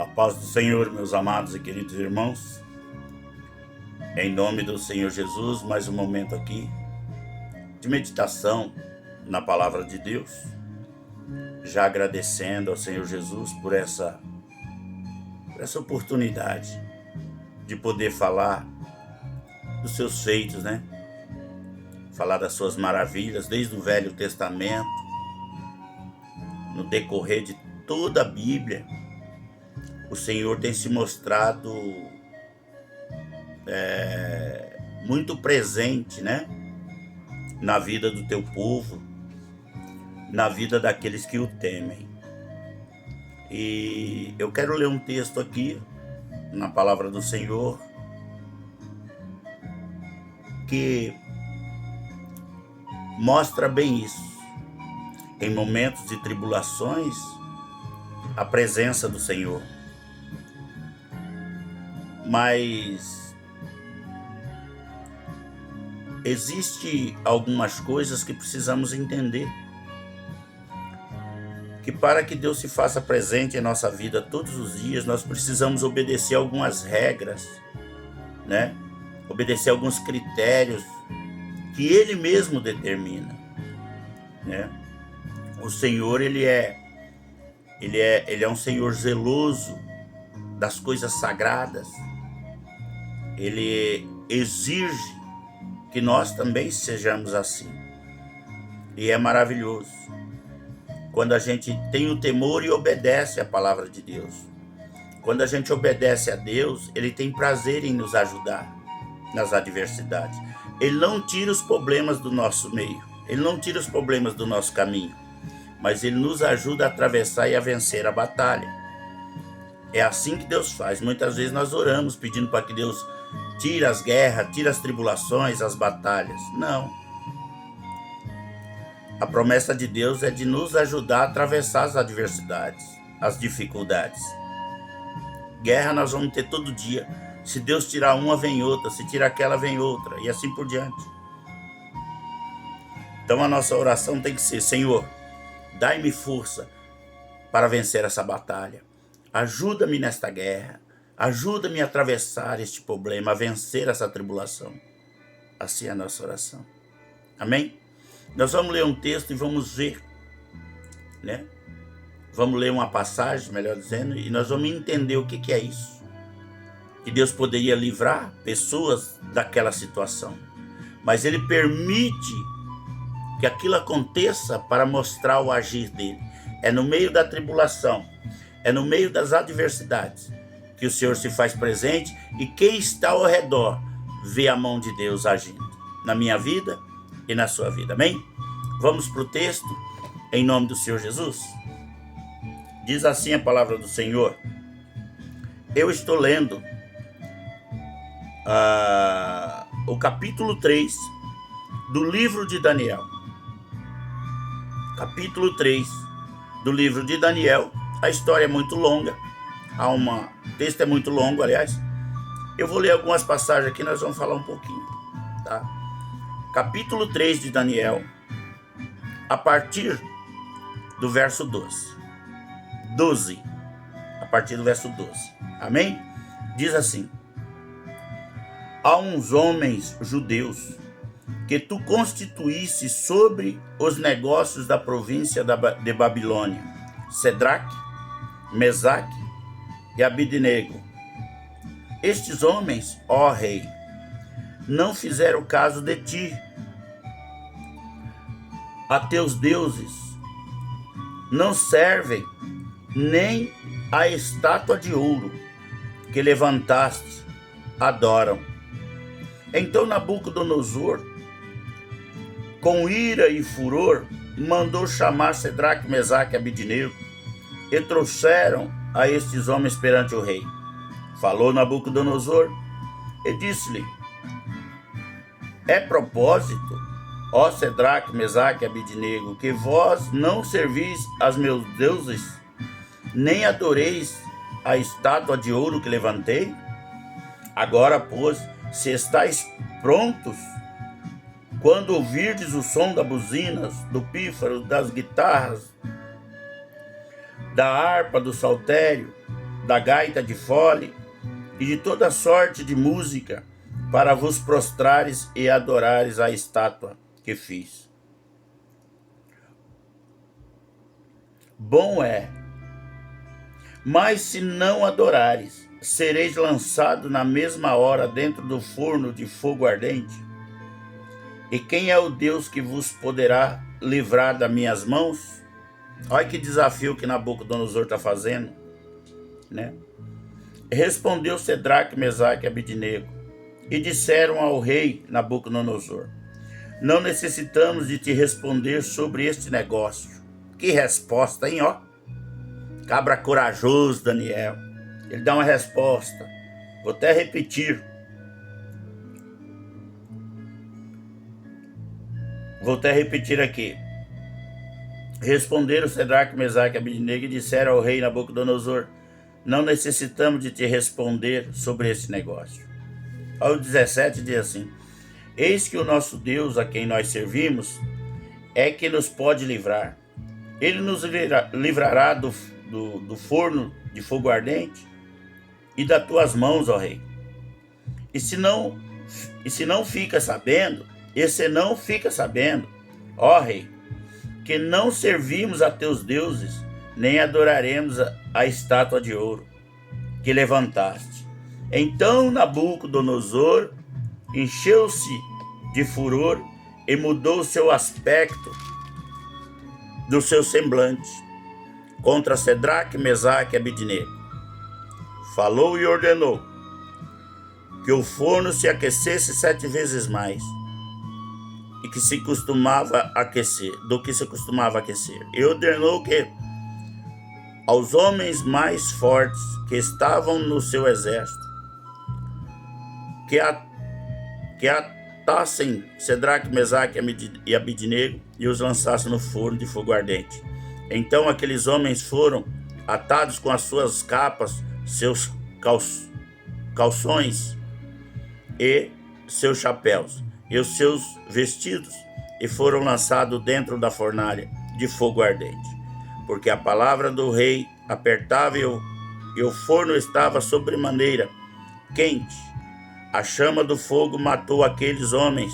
A paz do Senhor, meus amados e queridos irmãos. Em nome do Senhor Jesus, mais um momento aqui de meditação na palavra de Deus. Já agradecendo ao Senhor Jesus por essa oportunidade de poder falar dos seus feitos, né? Falar das suas maravilhas desde o Velho Testamento, no decorrer de toda a Bíblia. O Senhor tem se mostrado muito presente, né? Na vida do teu povo, na vida daqueles que o temem. E eu quero ler um texto aqui, na palavra do Senhor, que mostra bem isso. Em momentos de tribulações, a presença do Senhor. Mas existe algumas coisas que precisamos entender. Que para que Deus se faça presente em nossa vida todos os dias, nós precisamos obedecer algumas regras, né? Obedecer alguns critérios que Ele mesmo determina, né? O Senhor, Ele é um Senhor zeloso das coisas sagradas. Ele exige que nós também sejamos assim. E é maravilhoso quando a gente tem o temor e obedece a palavra de Deus. Quando a gente obedece a Deus, Ele tem prazer em nos ajudar nas adversidades. Ele não tira os problemas do nosso meio. Ele não tira os problemas do nosso caminho. Mas Ele nos ajuda a atravessar e a vencer a batalha. É assim que Deus faz. Muitas vezes nós oramos pedindo para que Deus tire as guerras, tire as tribulações, as batalhas. Não. A promessa de Deus é de nos ajudar a atravessar as adversidades, as dificuldades. Guerra nós vamos ter todo dia. Se Deus tirar uma, vem outra. Se tirar aquela, vem outra. E assim por diante. Então a nossa oração tem que ser: Senhor, dai-me força para vencer essa batalha. Ajuda-me nesta guerra. Ajuda-me a atravessar este problema, a vencer essa tribulação. Assim é a nossa oração. Amém? Nós vamos ler um texto e vamos ver, né? Vamos ler uma passagem, melhor dizendo, e nós vamos entender o que é isso. Que Deus poderia livrar pessoas daquela situação. Mas Ele permite que aquilo aconteça para mostrar o agir dele. É no meio da tribulação, é no meio das adversidades que o Senhor se faz presente e quem está ao redor vê a mão de Deus agindo na minha vida e na sua vida. Amém? Vamos para o texto, em nome do Senhor Jesus. Diz assim a palavra do Senhor. Eu estou lendo o capítulo 3 do livro de Daniel. Capítulo 3 do livro de Daniel. A história é muito longa. O texto é muito longo, aliás. Eu vou ler algumas passagens aqui, nós vamos falar um pouquinho, tá? Capítulo 3 de Daniel, a partir do verso 12. A partir do verso 12. Amém? Diz assim: há uns homens judeus que tu constituísse sobre os negócios da província de Babilônia, Sedraque, Mesaque e Abidnego. Estes homens, ó rei, não fizeram caso de ti. A teus deuses não servem nem a estátua de ouro que levantaste, adoram. Então Nabucodonosor, com ira e furor, mandou chamar Sedraque, Mesaque e Abidnego e trouxeram a estes homens perante o rei. Falou Nabucodonosor e disse-lhe: é propósito, ó Sedraque, Mesaque e Abidnego, que vós não servis aos meus deuses, nem adoreis a estátua de ouro que levantei? Agora, pois, se estáis prontos, quando ouvirdes o som das buzinas, do pífaro, das guitarras, da harpa, do saltério, da gaita de fole e de toda sorte de música, para vos prostrares e adorares a estátua que fiz. Bom é, mas se não adorares, sereis lançado na mesma hora dentro do forno de fogo ardente. E quem é o Deus que vos poderá livrar das minhas mãos? Olha que desafio que Nabucodonosor está fazendo, né? Respondeu Cedraque, Mesaque e Abidnego, e disseram ao rei Nabucodonosor: não necessitamos de te responder sobre este negócio. Que resposta, hein, ó? Cabra corajoso, Daniel. Ele dá uma resposta. Vou até repetir. Aqui. Responderam Cedraque, Mesaque e Abidnego e disseram ao rei Nabucodonosor: não necessitamos de te responder sobre esse negócio. Ao 17 diz assim: eis que o nosso Deus, a quem nós servimos, é que nos pode livrar. Ele nos livrará do forno de fogo ardente e das tuas mãos, ó rei. E se não fica sabendo, ó rei, que não servimos a teus deuses, nem adoraremos a estátua de ouro que levantaste. Então Nabucodonosor encheu-se de furor e mudou o seu aspecto do seu semblante contra Cedraque, Mesaque e Abidnego. Falou e ordenou que o forno se aquecesse 7 vezes mais do que se costumava aquecer. E ordenou que aos homens mais fortes que estavam no seu exército, que atassem Cedraque, Mesaque e Abidnego e os lançassem no forno de fogo ardente. Então aqueles homens foram atados com as suas capas, seus calções e seus chapéus e os seus vestidos, e foram lançados dentro da fornalha de fogo ardente, porque a palavra do rei apertava e o forno estava sobremaneira quente. A chama do fogo matou aqueles homens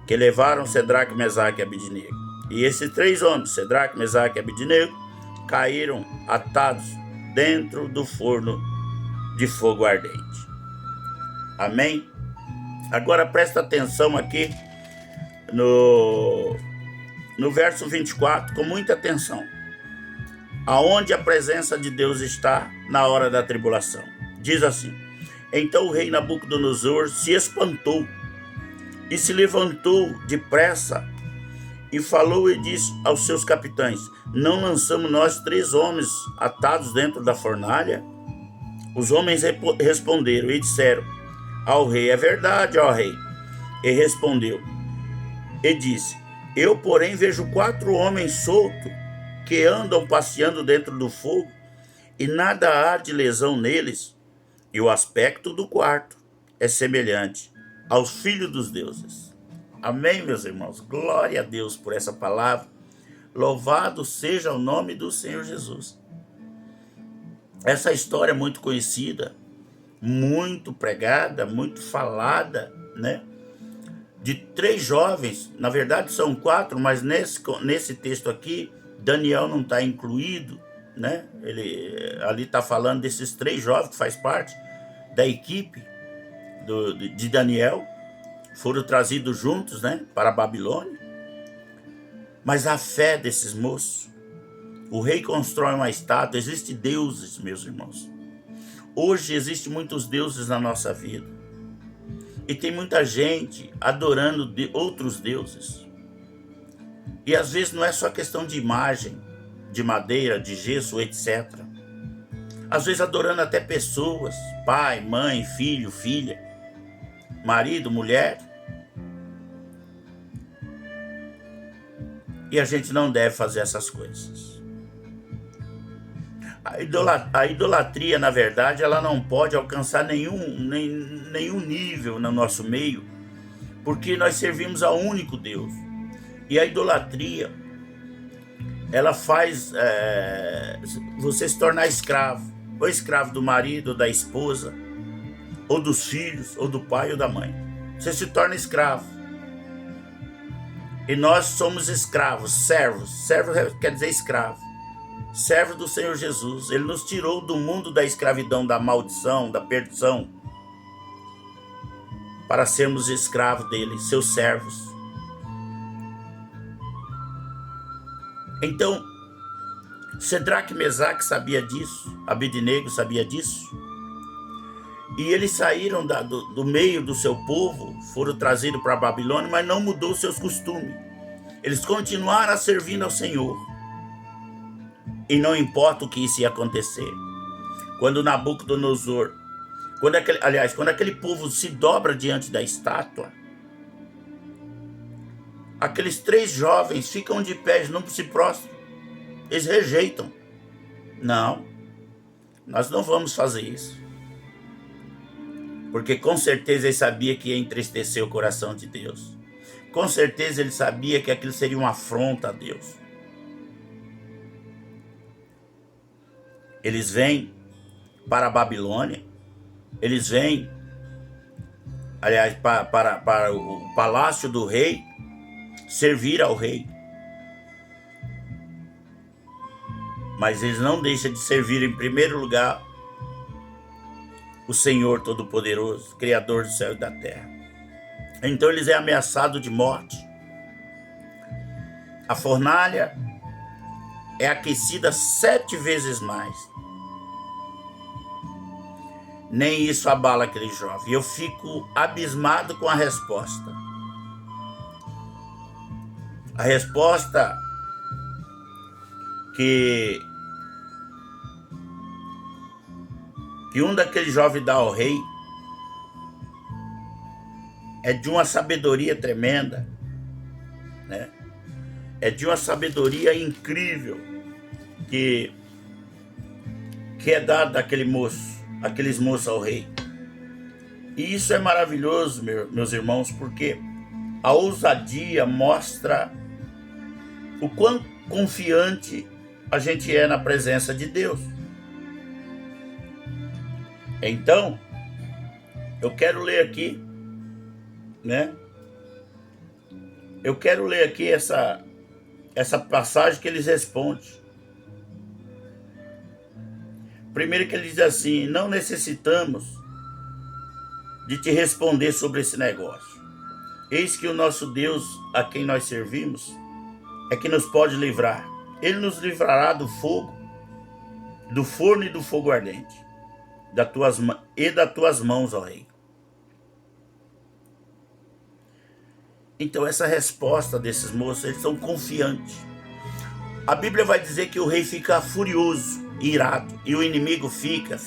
que levaram Cedraque, Mesaque e Abidnego. E esses 3 homens, Cedraque, Mesaque e Abidnego, caíram atados dentro do forno de fogo ardente. Amém? Agora presta atenção aqui no verso 24, com muita atenção. Aonde a presença de Deus está na hora da tribulação. Diz assim: então o rei Nabucodonosor se espantou e se levantou depressa e falou e disse aos seus capitães: não lançamos nós 3 homens atados dentro da fornalha? Os homens responderam e disseram ao rei: é verdade, ó rei. E respondeu e disse: eu, porém, vejo 4 homens soltos que andam passeando dentro do fogo, e nada há de lesão neles, e o aspecto do quarto é semelhante aos filhos dos deuses. Amém, meus irmãos? Glória a Deus por essa palavra. Louvado seja o nome do Senhor Jesus. Essa história é muito conhecida, muito pregada, muito falada, né? De 3 jovens, na verdade são 4, mas nesse texto aqui, Daniel não está incluído, né? Ele ali está falando desses 3 jovens que faz parte da equipe de Daniel, foram trazidos juntos, né, para a Babilônia. Mas a fé desses moços, o rei constrói uma estátua. Existem deuses, meus irmãos. Hoje existem muitos deuses na nossa vida. E tem muita gente adorando outros deuses. E às vezes não é só questão de imagem, de madeira, de gesso, etc. Às vezes adorando até pessoas, pai, mãe, filho, filha, marido, mulher. E a gente não deve fazer essas coisas. A idolatria, na verdade, ela não pode alcançar nenhum nível no nosso meio, porque nós servimos ao único Deus. E a idolatria, ela faz você se tornar escravo. ou escravo do marido, ou da esposa, ou dos filhos, ou do pai ou da mãe. Você se torna escravo. E nós somos escravos, servos. Servo quer dizer escravo. Servo do Senhor Jesus. Ele nos tirou do mundo da escravidão, da maldição, da perdição, para sermos escravos dele, seus servos. Então, Sedraque e Mesaque sabia disso, Abednego sabia disso, e eles saíram do meio do seu povo, foram trazidos para a Babilônia, mas não mudou seus costumes. Eles continuaram a servir ao Senhor, e não importa o que isso ia acontecer. Quando Nabucodonosor, quando aquele povo se dobra diante da estátua, aqueles 3 jovens ficam de pé, não se prostram. Eles rejeitam. Não, nós não vamos fazer isso. Porque com certeza ele sabia que ia entristecer o coração de Deus. Com certeza ele sabia que aquilo seria uma afronta a Deus. Eles vêm para a Babilônia. Eles vêm, para o palácio do rei, servir ao rei. Mas eles não deixam de servir em primeiro lugar o Senhor Todo-Poderoso, Criador do céu e da terra. Então eles são ameaçados de morte. A fornalha é aquecida 7 vezes mais. Nem isso abala aquele jovem. Eu fico abismado com a resposta. A resposta que um daqueles jovens dá ao rei é de uma sabedoria tremenda, né? É de uma sabedoria incrível que é dada daqueles moços ao rei. E isso é maravilhoso, meus irmãos, porque a ousadia mostra o quão confiante a gente é na presença de Deus. Então, eu quero ler aqui, né? Eu quero ler aqui essa passagem que eles respondem. Primeiro que ele diz assim: não necessitamos de te responder sobre esse negócio. Eis que o nosso Deus, a quem nós servimos, é que nos pode livrar. Ele nos livrará do fogo, do forno e do fogo ardente, das tuas mãos, ó rei. Então essa resposta desses moços, eles são confiantes. A Bíblia vai dizer que o rei fica furioso, irado, e o inimigo fica.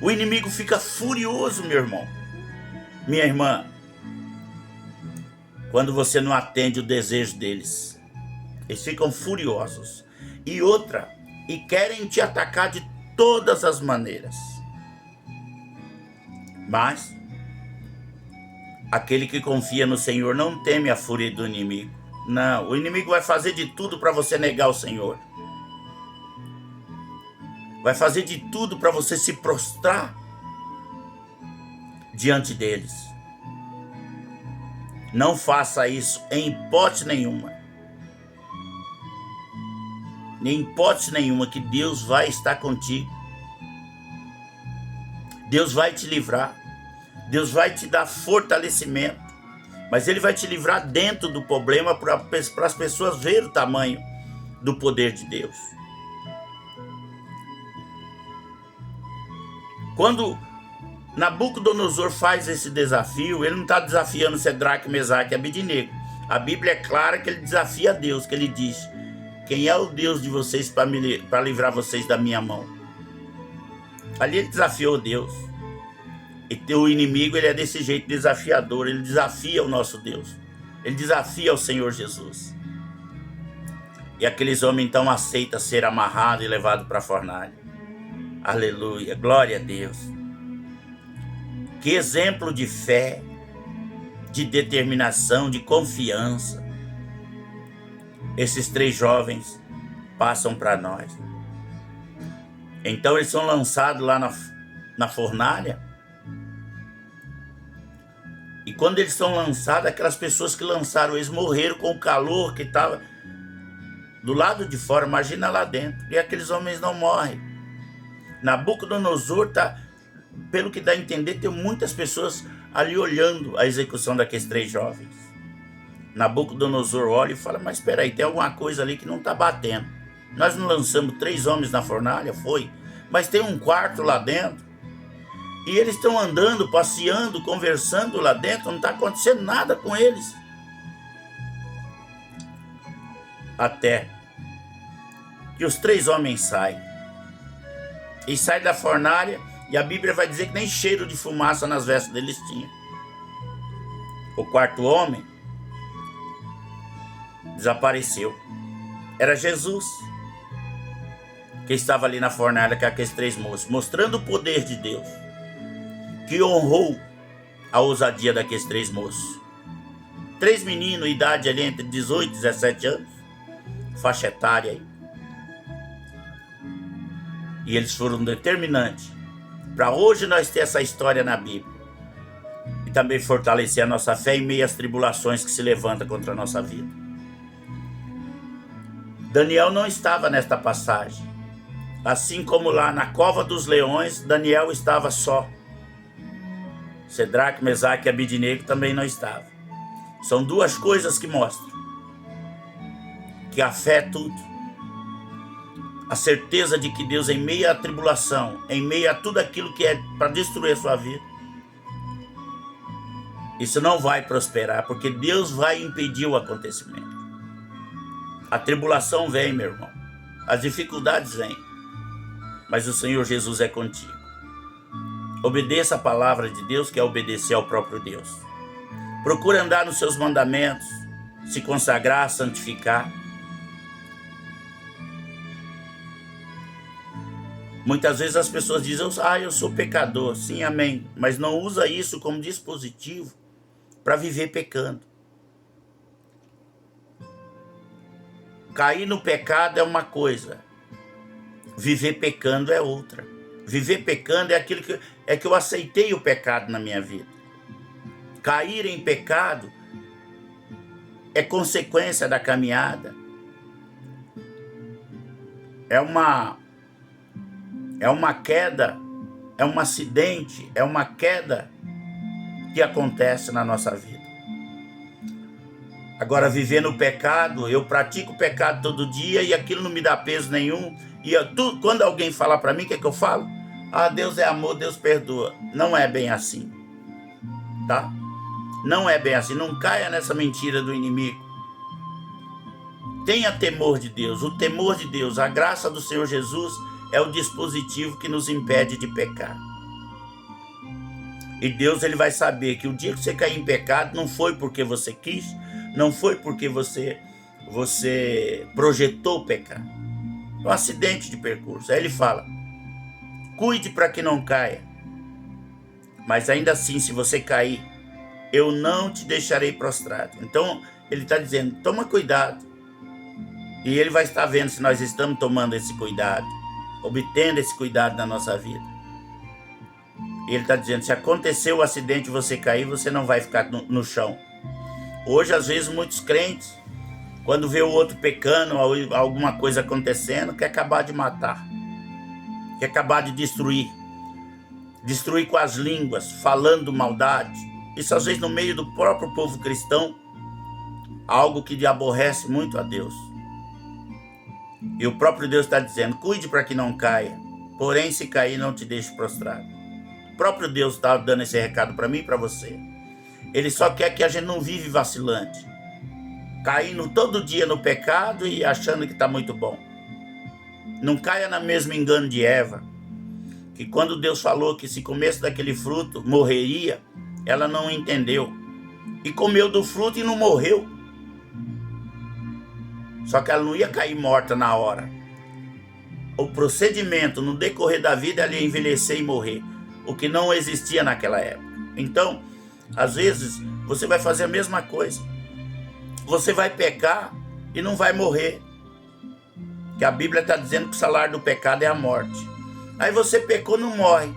O inimigo fica furioso, meu irmão, minha irmã, quando você não atende o desejo deles. Eles ficam furiosos. E querem te atacar de todas as maneiras. Mas aquele que confia no Senhor não teme a fúria do inimigo. Não, o inimigo vai fazer de tudo para você negar o Senhor. Vai fazer de tudo para você se prostrar diante deles. Não faça isso em hipótese nenhuma. Em hipótese nenhuma, que Deus vai estar contigo. Deus vai te livrar. Deus vai te dar fortalecimento. Mas Ele vai te livrar dentro do problema para as pessoas verem o tamanho do poder de Deus. Quando Nabucodonosor faz esse desafio, ele não está desafiando Sedraque, Mesaque e Abednego. A Bíblia é clara que ele desafia a Deus, que ele diz: quem é o Deus de vocês para livrar vocês da minha mão? Ali ele desafiou Deus. E o inimigo, ele é desse jeito, desafiador. Ele desafia o nosso Deus. Ele desafia o Senhor Jesus. E aqueles homens então aceitam ser amarrados e levados para a fornalha. Aleluia, glória a Deus. Que exemplo de fé, de determinação, de confiança esses 3 jovens passam para nós. Então eles são lançados lá na fornalha. E quando eles são lançados, aquelas pessoas que lançaram eles morreram com o calor que estava do lado de fora, imagina lá dentro. E aqueles homens não morrem. Nabucodonosor pelo que dá a entender, tem muitas pessoas ali olhando a execução daqueles 3 jovens. Nabucodonosor olha e fala, mas espera aí, tem alguma coisa ali que não está batendo. Nós não lançamos 3 homens na fornalha? Foi. Mas tem um quarto lá dentro. E eles estão andando, passeando, conversando lá dentro, não está acontecendo nada com eles. Até que os 3 homens saem. E saem da fornalha, e a Bíblia vai dizer que nem cheiro de fumaça nas vestes deles tinha. O 4º homem desapareceu. Era Jesus, que estava ali na fornalha com aqueles 3 moços, mostrando o poder de Deus, que honrou a ousadia daqueles 3 moços. 3 meninos, idade ali entre 18 e 17 anos, faixa etária aí. E eles foram determinantes para hoje nós ter essa história na Bíblia. E também fortalecer a nossa fé em meio às tribulações que se levantam contra a nossa vida. Daniel não estava nesta passagem. Assim como lá na cova dos leões, Daniel estava só. Cedraque, Mesaque e Abidnego também não estavam. São 2 coisas que mostram que a fé é tudo. A certeza de que Deus, em meio à tribulação, em meio a tudo aquilo que é para destruir a sua vida, isso não vai prosperar, porque Deus vai impedir o acontecimento. A tribulação vem, meu irmão. As dificuldades vêm. Mas o Senhor Jesus é contigo. Obedeça a palavra de Deus, que é obedecer ao próprio Deus. Procure andar nos seus mandamentos, se consagrar, santificar. Muitas vezes as pessoas dizem, eu sou pecador. Sim, amém. Mas não usa isso como dispositivo para viver pecando. Cair no pecado é uma coisa. Viver pecando é outra. Viver pecando é aquilo que eu aceitei o pecado na minha vida. Cair em pecado é consequência da caminhada. É uma queda, é um acidente, é uma queda que acontece na nossa vida. Agora, viver no pecado, eu pratico o pecado todo dia e aquilo não me dá peso nenhum. E quando alguém falar para mim, o que é que eu falo? Deus é amor, Deus perdoa. Não é bem assim, tá? Não é bem assim, não caia nessa mentira do inimigo. Tenha temor de Deus, o temor de Deus, a graça do Senhor Jesus é o dispositivo que nos impede de pecar. E Deus, ele vai saber que o dia que você cair em pecado, não foi porque você quis, não foi porque você projetou pecar. É um acidente de percurso. Aí ele fala, cuide para que não caia. Mas ainda assim, se você cair, eu não te deixarei prostrado. Então, ele está dizendo, toma cuidado. E ele vai estar vendo se nós estamos tomando esse cuidado, obtendo esse cuidado na nossa vida. E ele está dizendo, se acontecer o acidente e você cair, você não vai ficar no chão. Hoje, às vezes, muitos crentes, quando vê o outro pecando, alguma coisa acontecendo, quer acabar de matar. Quer acabar de destruir. Destruir com as línguas, falando maldade. Isso, às vezes, no meio do próprio povo cristão, algo que aborrece muito a Deus. E o próprio Deus está dizendo, cuide para que não caia. Porém, se cair, não te deixe prostrado. O próprio Deus está dando esse recado para mim e para você. Ele só quer que a gente não vive vacilante. Caindo todo dia no pecado e achando que está muito bom. Não caia no mesmo engano de Eva. Que quando Deus falou que se comesse daquele fruto, morreria, ela não entendeu. E comeu do fruto e não morreu. Só que ela não ia cair morta na hora. O procedimento no decorrer da vida ela ia envelhecer e morrer. O que não existia naquela época. Então, às vezes, você vai fazer a mesma coisa. Você vai pecar e não vai morrer. Que a Bíblia está dizendo que o salário do pecado é a morte. Aí você pecou, não morre.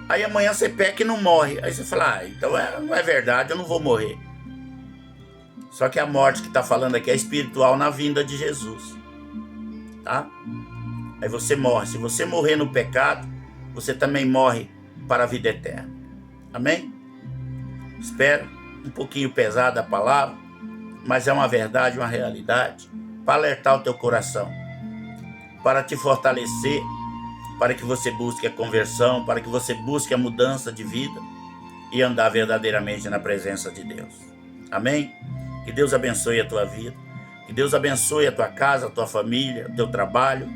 Aí amanhã você peca e não morre. Aí você fala, então não é verdade, eu não vou morrer. Só que a morte que está falando aqui é espiritual na vinda de Jesus. Tá? Aí você morre. Se você morrer no pecado, você também morre para a vida eterna. Amém? Espero um pouquinho pesada a palavra, mas é uma verdade, uma realidade, para alertar o teu coração, para te fortalecer, para que você busque a conversão, para que você busque a mudança de vida e andar verdadeiramente na presença de Deus. Amém? Que Deus abençoe a tua vida, que Deus abençoe a tua casa, a tua família, o teu trabalho,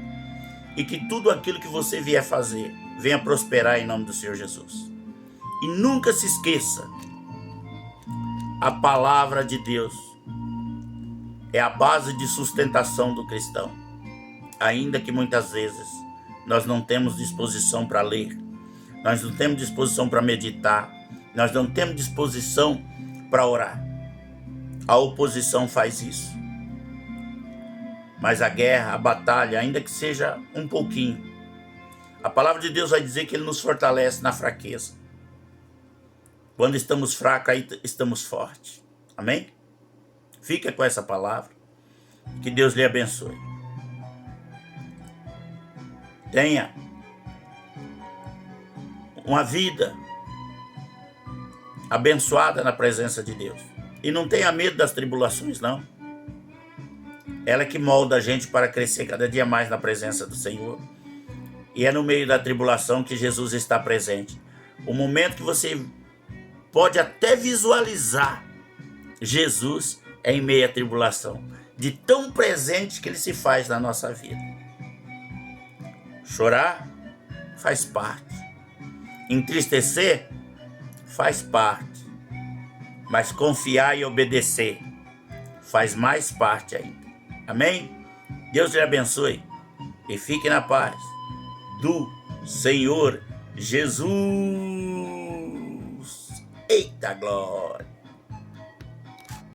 e que tudo aquilo que você vier fazer venha prosperar em nome do Senhor Jesus. E nunca se esqueça, a palavra de Deus é a base de sustentação do cristão, ainda que muitas vezes nós não temos disposição para ler, nós não temos disposição para meditar, nós não temos disposição para orar. A oposição faz isso. Mas a guerra, a batalha, ainda que seja um pouquinho, a palavra de Deus vai dizer que Ele nos fortalece na fraqueza. Quando estamos fracos, aí estamos fortes. Amém? Fica com essa palavra. Que Deus lhe abençoe. Tenha uma vida abençoada na presença de Deus. E não tenha medo das tribulações, não. Ela é que molda a gente para crescer cada dia mais na presença do Senhor. E é no meio da tribulação que Jesus está presente. O momento que você pode até visualizar Jesus é em meio à tribulação, de tão presente que Ele se faz na nossa vida. Chorar faz parte. Entristecer faz parte. Mas confiar e obedecer faz mais parte ainda. Amém? Deus lhe abençoe e fique na paz do Senhor Jesus. Eita glória!